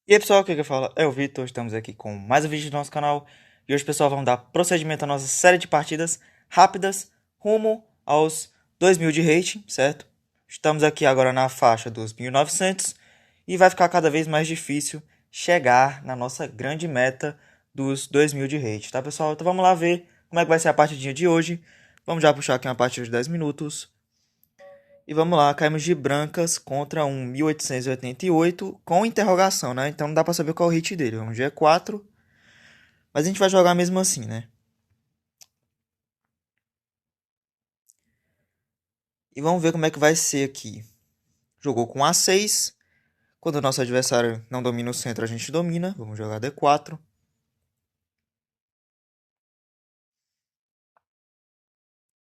E aí pessoal, o que que fala? É o Vitor, estamos aqui com mais um vídeo do nosso canal. E hoje pessoal, vamos dar procedimento à nossa série de partidas rápidas rumo aos 2000 de rating, certo? Estamos aqui agora na faixa dos 1900 e vai ficar cada vez mais difícil chegar na nossa grande meta dos 2000 de rating, tá pessoal? Então vamos lá ver como é que vai ser a partidinha de hoje. Vamos já puxar aqui uma partida de 10 minutos. E vamos lá, caímos de brancas contra um 1888 com interrogação, né? Então não dá pra saber qual é o hit dele. É um G4, mas a gente vai jogar mesmo assim, né? E vamos ver como é que vai ser aqui. Jogou com A6. Quando o nosso adversário não domina o centro, a gente domina. Vamos jogar D4.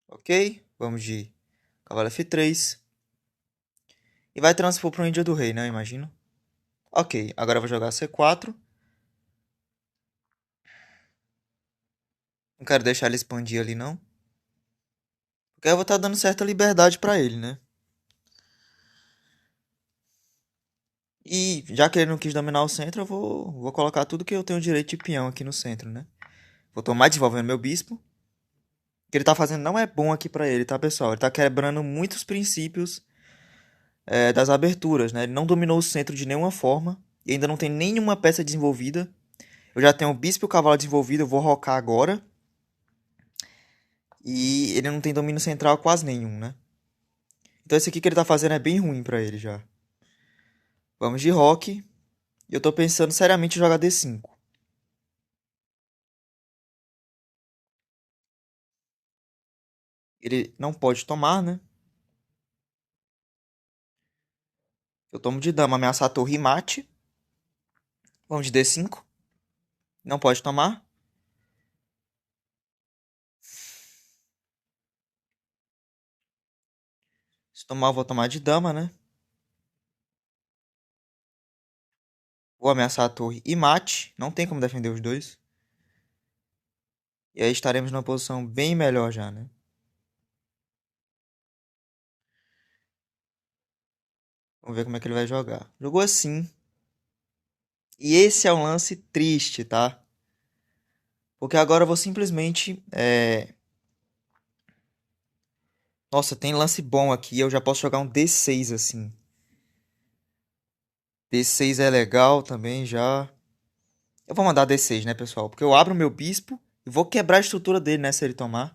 Ok, vamos de cavalo F3. E vai transpor para o Índia do Rei, né? Imagino. Ok, agora eu vou jogar C4. Não quero deixar ele expandir ali, não. Porque eu vou estar dando certa liberdade para ele, né? E já que ele não quis dominar o centro, eu vou colocar tudo que eu tenho direito de peão aqui no centro, né? Vou tomar desenvolvendo meu bispo. O que ele tá fazendo não é bom aqui pra ele, tá, pessoal? Ele tá quebrando muitos princípios das aberturas, né? Ele não dominou o centro de nenhuma forma. E ainda não tem nenhuma peça desenvolvida. Eu já tenho o bispo e o cavalo desenvolvido, eu vou rocar agora. E ele não tem domínio central quase nenhum, né? Então esse aqui que ele tá fazendo é bem ruim pra ele já. Vamos de roque. E eu tô pensando seriamente em jogar D5. Ele não pode tomar, né? Eu tomo de dama, ameaçar a torre e mate. Vamos de D5. Não pode tomar. Se tomar, eu vou tomar de dama, né? Vou ameaçar a torre e mate. Não tem como defender os dois. E aí estaremos numa posição bem melhor já, né? Vamos ver como é que ele vai jogar. Jogou assim. E esse é um lance triste, tá? Porque agora eu vou simplesmente. Nossa, tem lance bom aqui. Eu já posso jogar um D6 assim. D6 é legal também já. Eu vou mandar D6, né, pessoal? Porque eu abro meu bispo e vou quebrar a estrutura dele, né? Se ele tomar.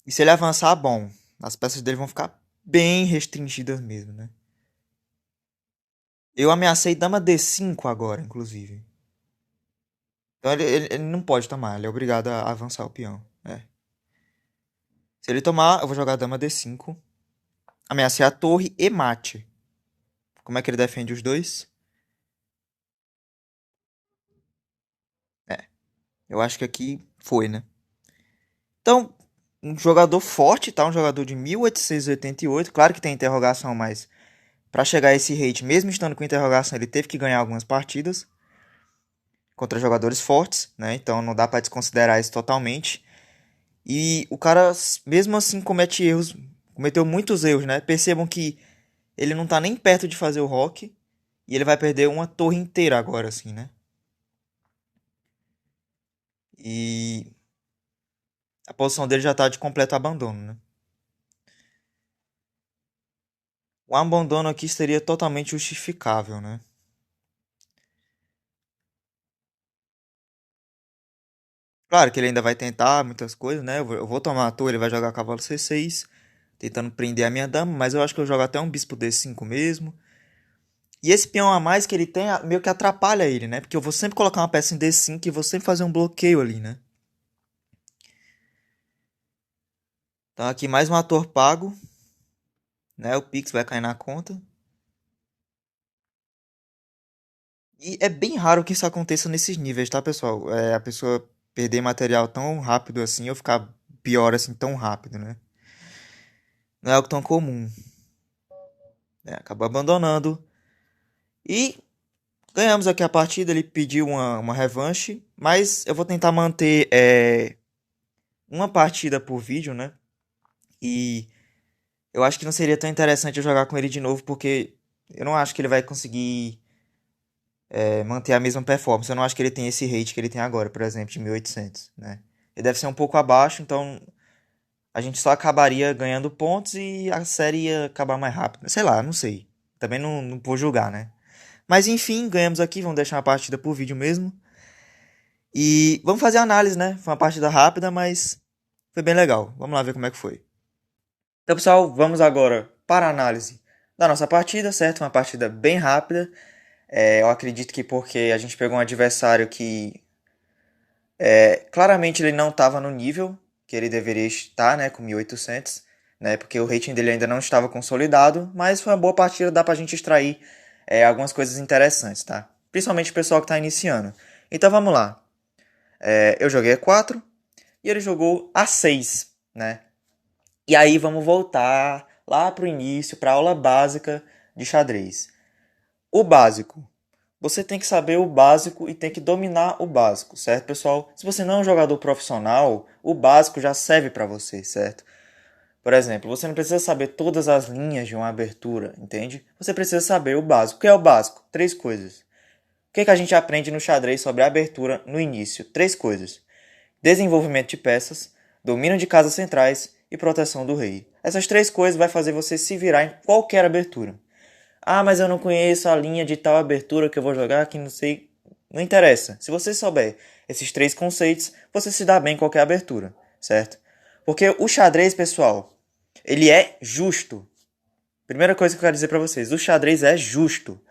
E se ele avançar, bom. As peças dele vão ficar bem restringidas mesmo, né? Eu ameacei dama D5 agora, inclusive. Então ele não pode tomar, ele é obrigado a avançar o peão. É. Se ele tomar, eu vou jogar dama D5. Ameacei a torre e mate. Como é que ele defende os dois? É, eu acho que aqui foi, né? Então, um jogador forte, tá? Um jogador de 1888. Claro que tem interrogação, mas para chegar a esse rate, mesmo estando com interrogação, ele teve que ganhar algumas partidas contra jogadores fortes, né? Então não dá para desconsiderar isso totalmente. E o cara, mesmo assim, comete erros, cometeu muitos erros, né? Percebam que ele não tá nem perto de fazer o rock e ele vai perder uma torre inteira agora, assim, né? E a posição dele já tá de completo abandono, né? O abandono aqui seria totalmente justificável, né? Claro que ele ainda vai tentar muitas coisas, né? Eu vou tomar a torre, ele vai jogar cavalo C6, tentando prender a minha dama, mas eu acho que eu jogo até um bispo D5 mesmo. E esse peão a mais que ele tem meio que atrapalha ele, né? Porque eu vou sempre colocar uma peça em D5 e vou sempre fazer um bloqueio ali, né? Então aqui mais um ator pago, né? O Pix vai cair na conta. E é bem raro que isso aconteça nesses níveis, tá, pessoal? A pessoa perder material tão rápido assim ou ficar pior assim tão rápido, né? Não é algo tão comum. Né? Acabou abandonando. E ganhamos aqui a partida. Ele pediu uma revanche. Mas eu vou tentar manter uma partida por vídeo, né? E eu acho que não seria tão interessante eu jogar com ele de novo, porque eu não acho que ele vai conseguir manter a mesma performance. Eu não acho que ele tem esse rate que ele tem agora, por exemplo, de 1800, né? Ele deve ser um pouco abaixo, então a gente só acabaria ganhando pontos e a série ia acabar mais rápido. Sei lá, não sei. Também não vou julgar, né? Mas enfim, ganhamos aqui, vamos deixar a partida por vídeo mesmo. E vamos fazer a análise, né? Foi uma partida rápida, mas foi bem legal. Vamos lá ver como é que foi. Então, pessoal, vamos agora para a análise da nossa partida, certo? Uma partida bem rápida. Eu acredito que porque a gente pegou um adversário que claramente ele não estava no nível que ele deveria estar, né? Com 1800, né? Porque o rating dele ainda não estava consolidado. Mas foi uma boa partida, dá pra gente extrair algumas coisas interessantes, tá? Principalmente o pessoal que está iniciando. Então vamos lá. Eu joguei A4 e ele jogou A6, né? E aí vamos voltar lá pro início, para a aula básica de xadrez. O básico. Você tem que saber o básico e tem que dominar o básico, certo, pessoal? Se você não é um jogador profissional, o básico já serve para você, certo? Por exemplo, você não precisa saber todas as linhas de uma abertura, entende? Você precisa saber o básico. O que é o básico? Três coisas. O que a gente aprende no xadrez sobre a abertura no início? Três coisas. Desenvolvimento de peças, domínio de casas centrais e proteção do rei. Essas três coisas vai fazer você se virar em qualquer abertura. Ah, mas eu não conheço a linha de tal abertura que eu vou jogar, que não sei. Não interessa. Se você souber esses três conceitos, você se dá bem em qualquer abertura, certo? Porque o xadrez, pessoal, ele é justo. Primeira coisa que eu quero dizer pra vocês, o xadrez é justo.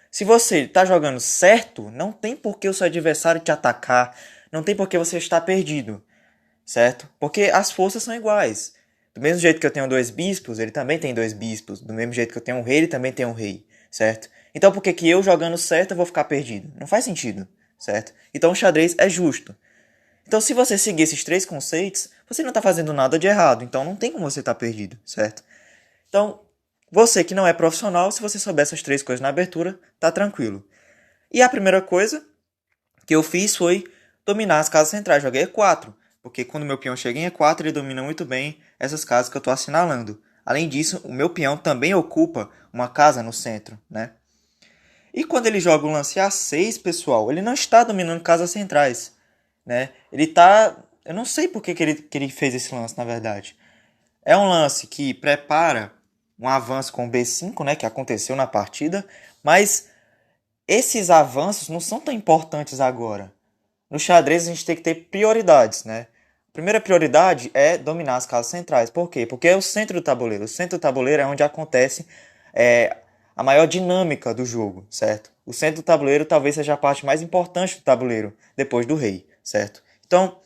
Se você tá jogando certo, não tem por que o seu adversário te atacar, não tem por que você estar perdido, certo? Porque as forças são iguais. Do mesmo jeito que eu tenho dois bispos, ele também tem dois bispos. Do mesmo jeito que eu tenho um rei, ele também tem um rei, certo? Então por que que eu jogando certo eu vou ficar perdido? Não faz sentido, certo? Então o xadrez é justo. Então se você seguir esses três conceitos, você não está fazendo nada de errado. Então não tem como você estar perdido, certo? Então, você que não é profissional, se você souber essas três coisas na abertura, tá tranquilo. E a primeira coisa que eu fiz foi dominar as casas centrais. Joguei E4, porque quando meu peão chega em E4, ele domina muito bem essas casas que eu estou assinalando. Além disso, o meu peão também ocupa uma casa no centro, né? E quando ele joga o lance A6, pessoal, ele não está dominando casas centrais, né? Ele está... Eu não sei por que ele fez esse lance, na verdade. É um lance que prepara um avanço com o B5, né, que aconteceu na partida, mas esses avanços não são tão importantes agora. No xadrez a gente tem que ter prioridades, né? A primeira prioridade é dominar as casas centrais. Por quê? Porque é o centro do tabuleiro. O centro do tabuleiro é onde acontece a maior dinâmica do jogo, certo? O centro do tabuleiro talvez seja a parte mais importante do tabuleiro, depois do rei, certo? Então,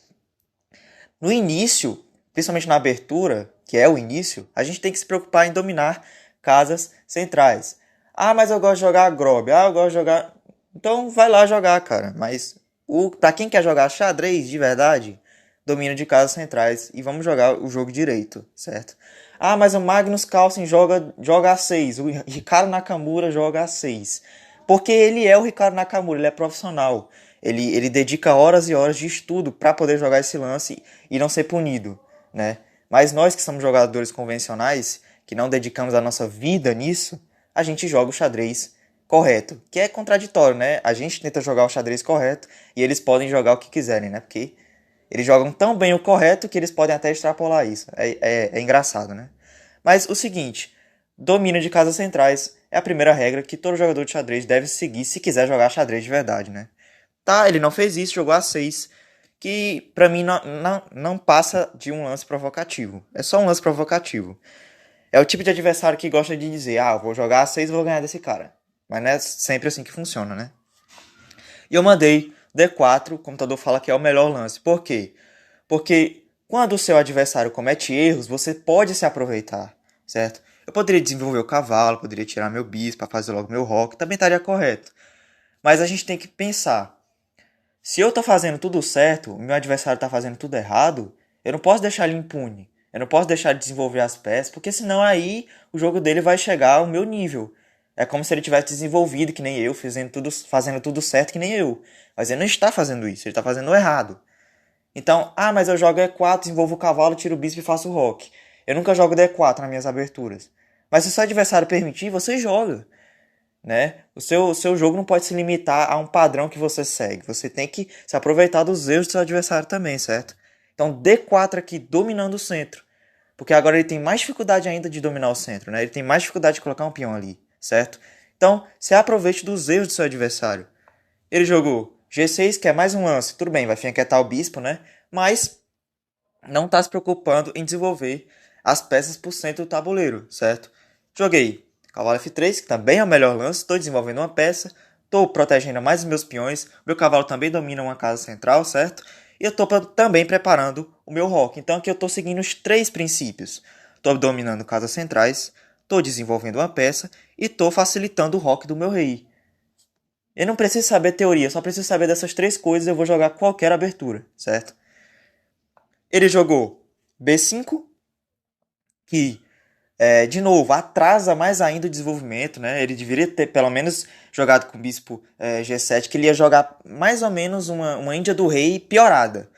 no início, principalmente na abertura, que é o início, a gente tem que se preocupar em dominar casas centrais. Ah, mas eu gosto de jogar Grob. Ah, eu gosto de jogar... Então vai lá jogar, cara. Mas pra quem quer jogar xadrez de verdade, domínio de casas centrais. E vamos jogar o jogo direito, certo? Ah, mas o Magnus Carlsen joga A6. O Ricardo Nakamura joga A6. Porque ele é o Ricardo Nakamura, ele é profissional. Ele dedica horas e horas de estudo para poder jogar esse lance e não ser punido, né? Mas nós que somos jogadores convencionais, que não dedicamos a nossa vida nisso, a gente joga o xadrez correto, que é contraditório, né? A gente tenta jogar o xadrez correto e eles podem jogar o que quiserem, né? Porque eles jogam tão bem o correto que eles podem até extrapolar isso. É engraçado, né? Mas o seguinte, domínio de casas centrais é a primeira regra que todo jogador de xadrez deve seguir se quiser jogar xadrez de verdade, né? Tá, ele não fez isso, jogou A6, que pra mim não passa de um lance provocativo. É só um lance provocativo. É o tipo de adversário que gosta de dizer, ah, eu vou jogar A6 e vou ganhar desse cara. Mas não é sempre assim que funciona, né? E eu mandei D4, o computador fala que é o melhor lance. Por quê? Porque quando o seu adversário comete erros, você pode se aproveitar, certo? Eu poderia desenvolver o cavalo, poderia tirar meu bispo para fazer logo meu roque, também estaria correto. Mas a gente tem que pensar, se eu tô fazendo tudo certo, o meu adversário tá fazendo tudo errado, eu não posso deixar ele impune. Eu não posso deixar ele desenvolver as peças, porque senão aí o jogo dele vai chegar ao meu nível. É como se ele tivesse desenvolvido que nem eu, fazendo tudo certo que nem eu. Mas ele não está fazendo isso, ele está fazendo errado. Então, mas eu jogo E4, desenvolvo o cavalo, tiro o bispo e faço o roque. Eu nunca jogo D4 nas minhas aberturas. Mas se o seu adversário permitir, você joga. né? O seu jogo não pode se limitar a um padrão que você segue. Você tem que se aproveitar dos erros do seu adversário também, certo? Então D4 aqui dominando o centro. Porque agora ele tem mais dificuldade ainda de dominar o centro, né? Ele tem mais dificuldade de colocar um peão ali, certo? Então, se aproveite dos erros do seu adversário. Ele jogou G6, que é mais um lance. Tudo bem, vai fianquetar o bispo, né? Mas não está se preocupando em desenvolver as peças por centro do tabuleiro, certo? Joguei cavalo F3, que também é o melhor lance. Estou desenvolvendo uma peça. Estou protegendo mais os meus peões. Meu cavalo também domina uma casa central, certo? E eu estou também preparando o meu roque. Então aqui eu estou seguindo os três princípios. Estou dominando casas centrais, estou desenvolvendo uma peça e estou facilitando o roque do meu rei. Eu não preciso saber teoria, só preciso saber dessas três coisas e eu vou jogar qualquer abertura, certo? Ele jogou B5, que, de novo, atrasa mais ainda o desenvolvimento, né? Ele deveria ter pelo menos jogado com o bispo G7, que ele ia jogar mais ou menos uma Índia do Rei piorada.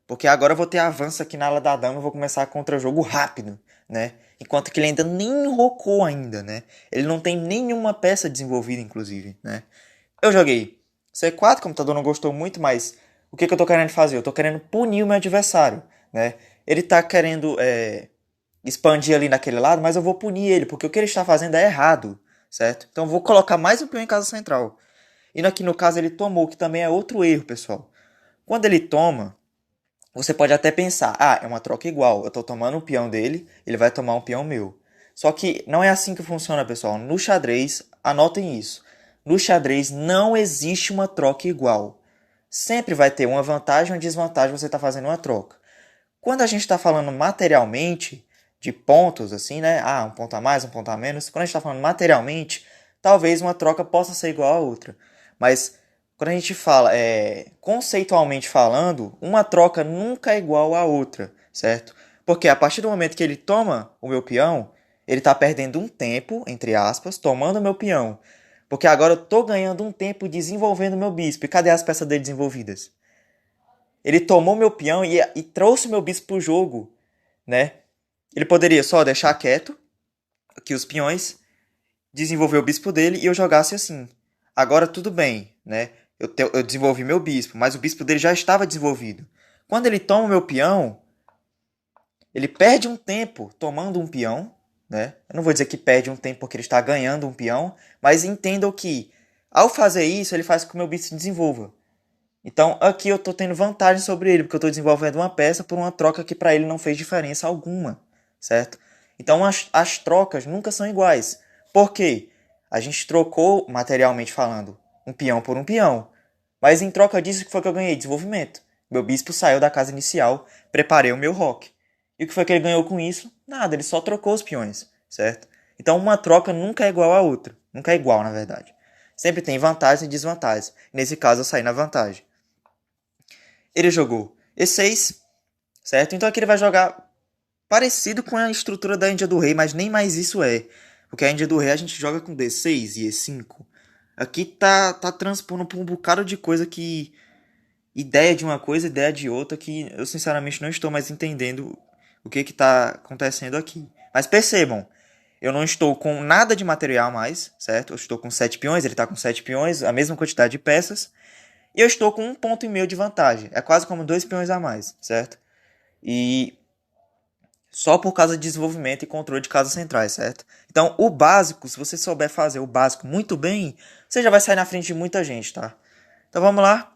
Porque agora eu vou ter avanço aqui na ala da dama e vou começar contra-jogo rápido, né? Enquanto que ele ainda nem rocou ainda, né? Ele não tem nenhuma peça desenvolvida, inclusive, né? Eu joguei C4, o computador não gostou muito, mas o que eu tô querendo fazer? Eu tô querendo punir o meu adversário, né? Ele tá querendo expandir ali naquele lado, mas eu vou punir ele, porque o que ele está fazendo é errado, certo? Então eu vou colocar mais um peão em casa central. E aqui no caso ele tomou, que também é outro erro, pessoal. Quando ele toma, você pode até pensar, é uma troca igual, eu tô tomando um peão dele, ele vai tomar um peão meu. Só que não é assim que funciona, pessoal. No xadrez, anotem isso. No xadrez não existe uma troca igual. Sempre vai ter uma vantagem e uma desvantagem você está fazendo uma troca. Quando a gente está falando materialmente, de pontos, assim, né? Um ponto a mais, um ponto a menos. Quando a gente está falando materialmente, talvez uma troca possa ser igual a outra. Mas quando a gente fala, conceitualmente falando, uma troca nunca é igual a outra, certo? Porque a partir do momento que ele toma o meu peão, ele está perdendo um tempo, entre aspas, tomando o meu peão. Porque agora eu estou ganhando um tempo desenvolvendo o meu bispo. E cadê as peças dele desenvolvidas? Ele tomou meu peão e trouxe meu bispo pro jogo, né? Ele poderia só deixar quieto aqui os peões, desenvolver o bispo dele e eu jogasse assim. Agora tudo bem, né? Eu desenvolvi meu bispo, mas o bispo dele já estava desenvolvido. Quando ele toma o meu peão, ele perde um tempo tomando um peão, né? Eu não vou dizer que perde um tempo porque ele está ganhando um peão, mas entendam que ao fazer isso, ele faz com que o meu bispo se desenvolva. Então aqui eu estou tendo vantagem sobre ele, porque eu estou desenvolvendo uma peça por uma troca que para ele não fez diferença alguma, certo? Então as trocas nunca são iguais. Por quê? A gente trocou, materialmente falando, um peão por um peão. Mas em troca disso, o que foi que eu ganhei? Desenvolvimento. Meu bispo saiu da casa inicial, preparei o meu roque. E o que foi que ele ganhou com isso? Nada, ele só trocou os peões, certo? Então uma troca nunca é igual a outra. Nunca é igual, na verdade. Sempre tem vantagens e desvantagens. Nesse caso, eu saí na vantagem. Ele jogou E6, certo? Então aqui ele vai jogar parecido com a estrutura da Índia do Rei, mas nem mais isso é. Porque a Índia do Rei a gente joga com D6 e E5. Aqui tá transpondo por um bocado de coisa que... Ideia de uma coisa, ideia de outra, que eu sinceramente não estou mais entendendo o que tá acontecendo aqui. Mas percebam, eu não estou com nada de material mais, certo? Eu estou com 7 peões, ele está com 7 peões, a mesma quantidade de peças. E eu estou com 1,5 ponto de vantagem. É quase como 2 peões a mais, certo? E só por causa de desenvolvimento e controle de casas centrais, certo? Então, o básico, se você souber fazer o básico muito bem, você já vai sair na frente de muita gente, tá? Então vamos lá.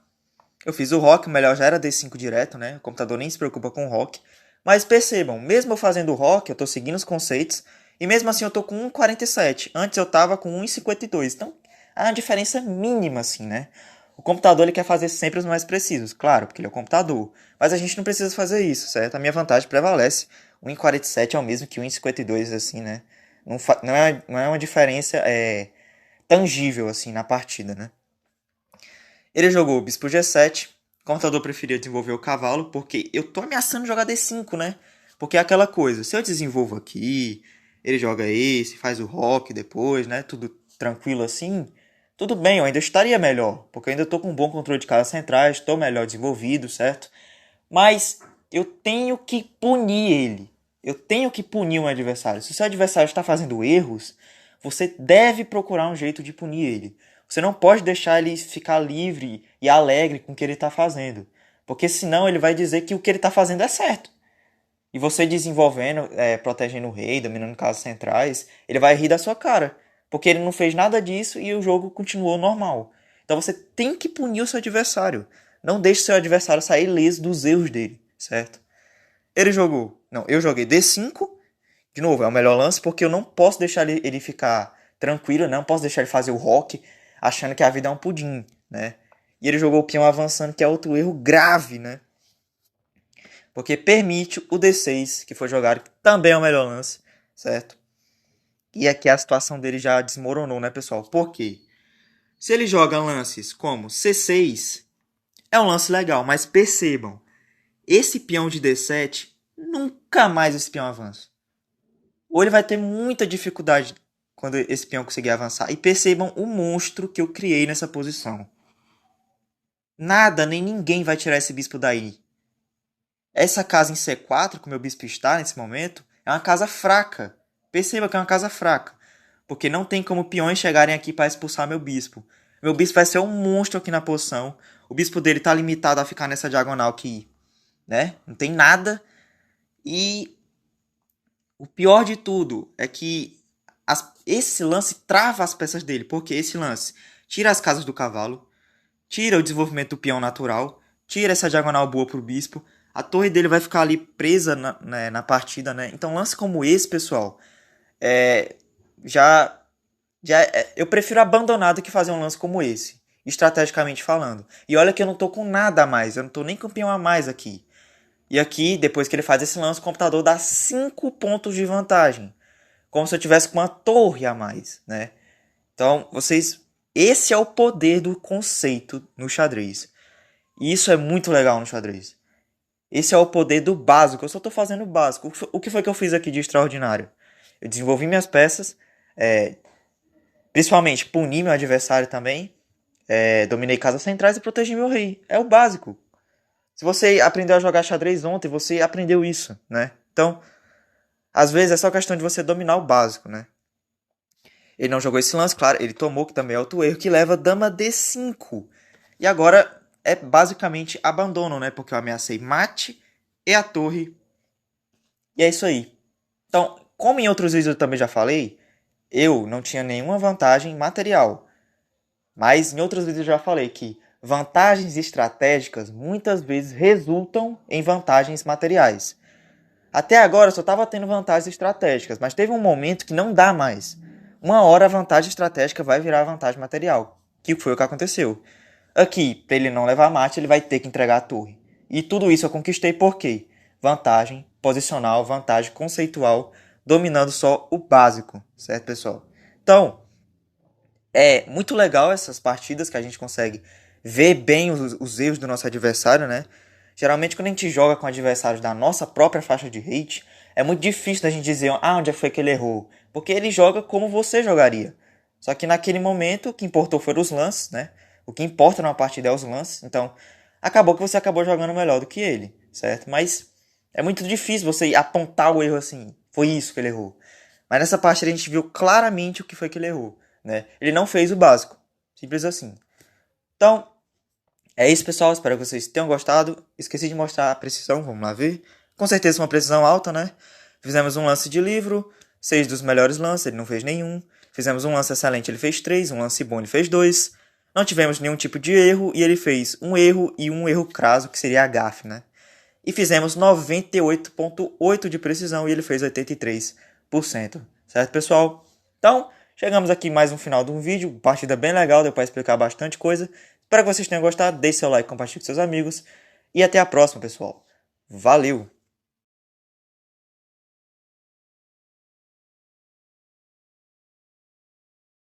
Eu fiz o rock, o melhor já era D5 direto, né? O computador nem se preocupa com o rock. Mas percebam, mesmo eu fazendo o rock, eu tô seguindo os conceitos, e mesmo assim eu tô com 1,47. Antes eu tava com 1,52. Então, há uma diferença mínima, assim, né? O computador ele quer fazer sempre os mais precisos, claro, porque ele é um computador. Mas a gente não precisa fazer isso, certo? A minha vantagem prevalece. 1,47 é o mesmo que 1,52, assim, né? Não é uma diferença tangível, assim, na partida, né? Ele jogou o bispo G7. O computador preferia desenvolver o cavalo, porque eu tô ameaçando jogar D5, né? Porque é aquela coisa, se eu desenvolvo aqui, ele joga esse, faz o rock depois, né? Tudo tranquilo assim. Tudo bem, eu ainda estaria melhor, porque eu ainda tô com um bom controle de casas centrais, estou melhor desenvolvido, certo? Mas eu tenho que punir ele. Eu tenho que punir um adversário. Se o seu adversário está fazendo erros, você deve procurar um jeito de punir ele. Você não pode deixar ele ficar livre e alegre com o que ele está fazendo. Porque senão ele vai dizer que o que ele está fazendo é certo. E você desenvolvendo, protegendo o rei, dominando casas centrais, ele vai rir da sua cara. Porque ele não fez nada disso e o jogo continuou normal. Então você tem que punir o seu adversário. Não deixe seu adversário sair ileso dos erros dele, certo? Ele jogou. Não, eu joguei D5. De novo, é o melhor lance porque eu não posso deixar ele ficar tranquilo, não posso deixar ele fazer o rock achando que a vida é um pudim, né? E ele jogou o peão avançando, que é outro erro grave, né? Porque permite o D6, que foi jogado, que também é o melhor lance, certo? E aqui a situação dele já desmoronou, né, pessoal? Por quê? Se ele joga lances como C6, é um lance legal, mas percebam, esse peão de D7, nunca mais esse peão avança. Ou ele vai ter muita dificuldade quando esse peão conseguir avançar. E percebam o monstro que eu criei nessa posição. Nada, nem ninguém vai tirar esse bispo daí. Essa casa em C4, que o meu bispo está nesse momento, é uma casa fraca. Perceba que é uma casa fraca. Porque não tem como peões chegarem aqui para expulsar meu bispo. Meu bispo vai ser um monstro aqui na posição. O bispo dele está limitado a ficar nessa diagonal aqui, né? Não tem nada. E o pior de tudo é que esse lance trava as peças dele. Porque esse lance tira as casas do cavalo, tira o desenvolvimento do peão natural, tira essa diagonal boa pro bispo. A torre dele vai ficar ali presa na partida, né? Então, lance como esse, pessoal, eu prefiro abandonar do que fazer um lance como esse, estrategicamente falando. E olha que eu não tô com nada a mais, eu não tô nem com peão a mais aqui. E aqui, depois que ele faz esse lance, o computador dá 5 pontos de vantagem. Como se eu tivesse com uma torre a mais, né? Então, esse é o poder do conceito no xadrez. E isso é muito legal no xadrez. Esse é o poder do básico. Eu só estou fazendo o básico. O que foi que eu fiz aqui de extraordinário? Eu desenvolvi minhas peças, principalmente puni meu adversário também, dominei casas centrais e protegi meu rei. É o básico. Se você aprendeu a jogar xadrez ontem, você aprendeu isso, né? Então, às vezes é só questão de você dominar o básico, né? Ele não jogou esse lance, claro, ele tomou, que também é outro erro, que leva dama D5. E agora é basicamente abandono, né? Porque eu ameacei mate e a torre. E é isso aí. Então, como em outros vídeos eu também já falei, eu não tinha nenhuma vantagem material. Mas em outros vídeos eu já falei que vantagens estratégicas muitas vezes resultam em vantagens materiais. Até agora eu só estava tendo vantagens estratégicas, mas teve um momento que não dá mais. Uma hora a vantagem estratégica vai virar vantagem material, que foi o que aconteceu. Aqui, para ele não levar mate, ele vai ter que entregar a torre. E tudo isso eu conquistei por quê? Vantagem posicional, vantagem conceitual, dominando só o básico, certo, pessoal? Então, é muito legal essas partidas que a gente consegue ver bem os erros do nosso adversário, né? Geralmente quando a gente joga com adversários da nossa própria faixa de hate, é muito difícil da gente dizer onde foi que ele errou. Porque ele joga como você jogaria. Só que naquele momento o que importou foram os lances, né? O que importa numa partida é os lances. Então, acabou que você acabou jogando melhor do que ele, certo? Mas é muito difícil você apontar o erro assim. Foi isso que ele errou. Mas nessa partida a gente viu claramente o que foi que ele errou, né? Ele não fez o básico. Simples assim. Então, é isso, pessoal. Espero que vocês tenham gostado. Esqueci de mostrar a precisão. Vamos lá ver. Com certeza uma precisão alta, né? Fizemos um lance de livro. 6 dos melhores lances. Ele não fez nenhum. Fizemos um lance excelente. Ele fez 3. Um lance bom. Ele fez 2. Não tivemos nenhum tipo de erro. E ele fez um erro e um erro crasso, que seria a gafe, né? E fizemos 98,8% de precisão. E ele fez 83%. Certo, pessoal? Então, chegamos aqui mais no final de um vídeo. Partida bem legal. Deu para explicar bastante coisa. Espero que vocês tenham gostado. Deixe seu like, compartilhe com seus amigos. E até a próxima, pessoal. Valeu!